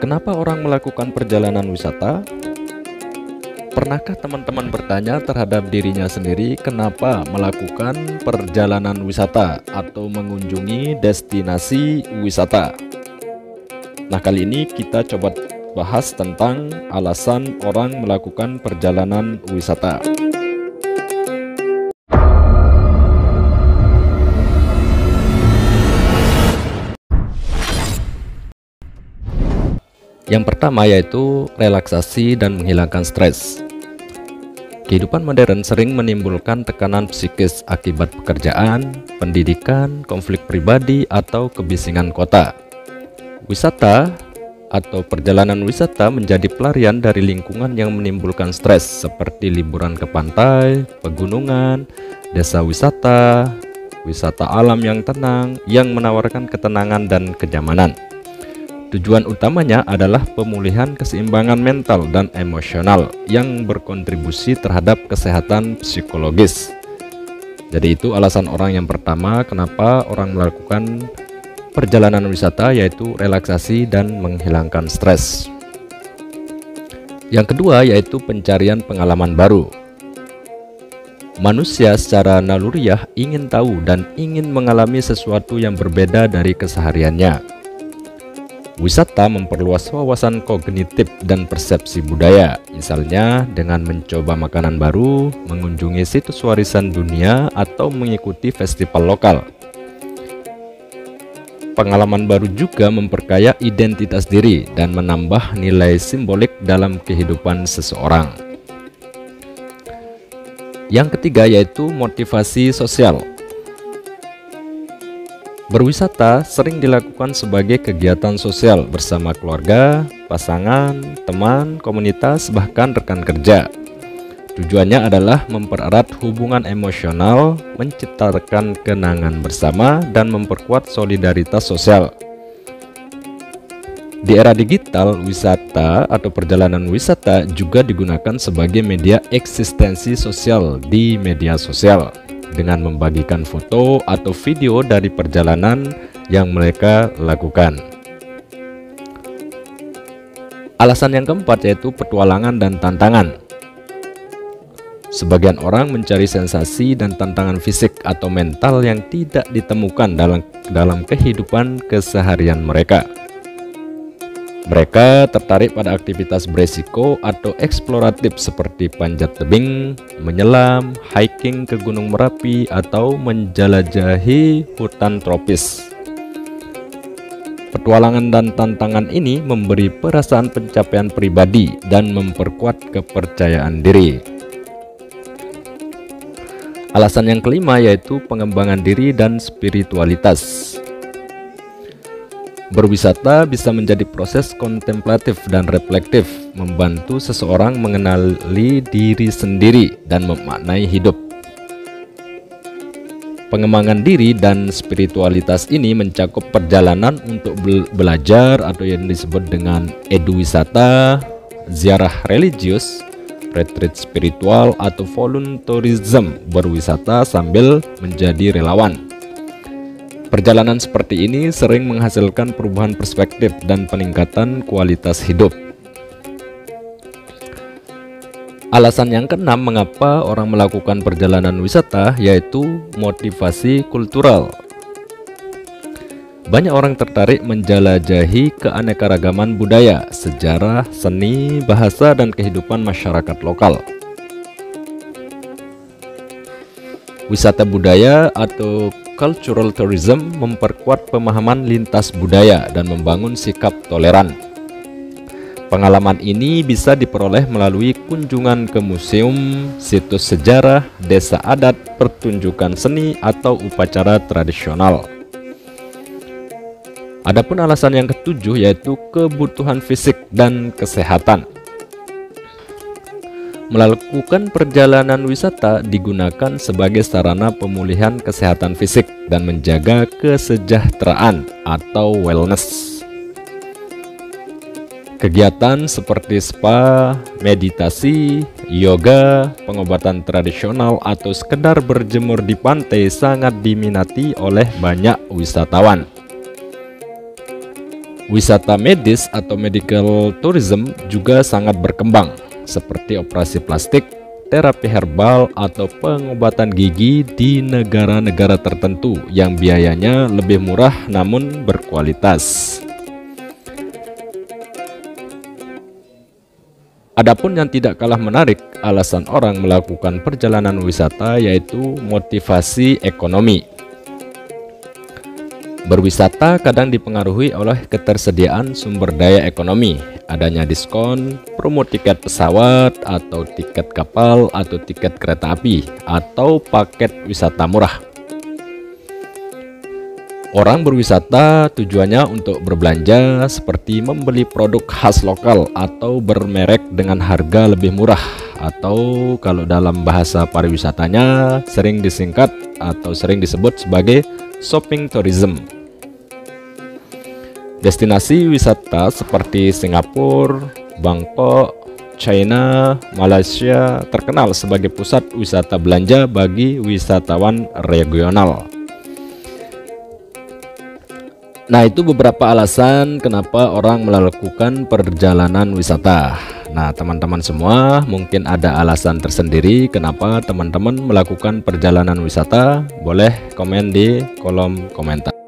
Kenapa orang melakukan perjalanan wisata? Pernahkah teman-teman bertanya terhadap dirinya sendiri kenapa melakukan perjalanan wisata atau mengunjungi destinasi wisata? Nah, kali ini kita coba bahas tentang alasan orang melakukan perjalanan wisata. Yang pertama yaitu relaksasi dan menghilangkan stres. Kehidupan modern sering menimbulkan tekanan psikis akibat pekerjaan, pendidikan, konflik pribadi, atau kebisingan kota. Wisata atau perjalanan wisata menjadi pelarian dari lingkungan yang menimbulkan stres seperti liburan ke pantai, pegunungan, desa wisata, wisata alam yang tenang yang menawarkan ketenangan dan kenyamanan. Tujuan utamanya adalah pemulihan keseimbangan mental dan emosional yang berkontribusi terhadap kesehatan psikologis. Jadi itu alasan orang yang pertama kenapa orang melakukan perjalanan wisata, yaitu relaksasi dan menghilangkan stres. Yang kedua yaitu pencarian pengalaman baru. Manusia secara naluriah ingin tahu dan ingin mengalami sesuatu yang berbeda dari kesehariannya. Wisata memperluas wawasan kognitif dan persepsi budaya, misalnya dengan mencoba makanan baru, mengunjungi situs warisan dunia, atau mengikuti festival lokal. Pengalaman baru juga memperkaya identitas diri dan menambah nilai simbolik dalam kehidupan seseorang. Yang ketiga yaitu motivasi sosial. Berwisata sering dilakukan sebagai kegiatan sosial bersama keluarga, pasangan, teman, komunitas, bahkan rekan kerja. Tujuannya adalah mempererat hubungan emosional, menciptakan kenangan bersama, dan memperkuat solidaritas sosial. Di era digital, wisata atau perjalanan wisata juga digunakan sebagai media eksistensi sosial di media sosial, dengan membagikan foto atau video dari perjalanan yang mereka lakukan. Alasan yang keempat yaitu petualangan dan tantangan. Sebagian orang mencari sensasi dan tantangan fisik atau mental yang tidak ditemukan dalam kehidupan keseharian mereka. Mereka tertarik pada aktivitas beresiko atau eksploratif seperti panjat tebing, menyelam, hiking ke Gunung Merapi, atau menjelajahi hutan tropis. Petualangan dan tantangan ini memberi perasaan pencapaian pribadi dan memperkuat kepercayaan diri. Alasan yang kelima yaitu pengembangan diri dan spiritualitas. Berwisata bisa menjadi proses kontemplatif dan reflektif, membantu seseorang mengenali diri sendiri dan memaknai hidup. Pengembangan diri dan spiritualitas ini mencakup perjalanan untuk belajar atau yang disebut dengan eduwisata, ziarah religius, retreat spiritual, atau volunteerism, berwisata sambil menjadi relawan. Perjalanan seperti ini sering menghasilkan perubahan perspektif dan peningkatan kualitas hidup. Alasan yang keenam mengapa orang melakukan perjalanan wisata yaitu motivasi kultural. Banyak orang tertarik menjelajahi keanekaragaman budaya, sejarah, seni, bahasa, dan kehidupan masyarakat lokal. Wisata budaya atau cultural tourism memperkuat pemahaman lintas budaya dan membangun sikap toleran. Pengalaman ini bisa diperoleh melalui kunjungan ke museum, situs sejarah, desa adat, pertunjukan seni, atau upacara tradisional. Adapun alasan yang ketujuh yaitu kebutuhan fisik dan kesehatan. Melakukan perjalanan wisata digunakan sebagai sarana pemulihan kesehatan fisik dan menjaga kesejahteraan atau wellness. Kegiatan seperti spa, meditasi, yoga, pengobatan tradisional, atau sekedar berjemur di pantai sangat diminati oleh banyak wisatawan. Wisata medis atau medical tourism juga sangat berkembang, seperti operasi plastik, terapi herbal, atau pengobatan gigi di negara-negara tertentu yang biayanya lebih murah namun berkualitas. Adapun yang tidak kalah menarik, alasan orang melakukan perjalanan wisata yaitu motivasi ekonomi. Berwisata kadang dipengaruhi oleh ketersediaan sumber daya ekonomi, adanya diskon, promo tiket pesawat atau tiket kapal atau tiket kereta api atau paket wisata murah. Orang berwisata tujuannya untuk berbelanja seperti membeli produk khas lokal atau bermerek dengan harga lebih murah, atau kalau dalam bahasa pariwisatanya sering disingkat atau sering disebut sebagai shopping tourism. Destinasi wisata seperti Singapura, Bangkok, China, Malaysia terkenal sebagai pusat wisata belanja bagi wisatawan regional. Nah, itu beberapa alasan kenapa orang melakukan perjalanan wisata. Nah, teman-teman semua mungkin ada alasan tersendiri kenapa teman-teman melakukan perjalanan wisata. Boleh komen di kolom komentar.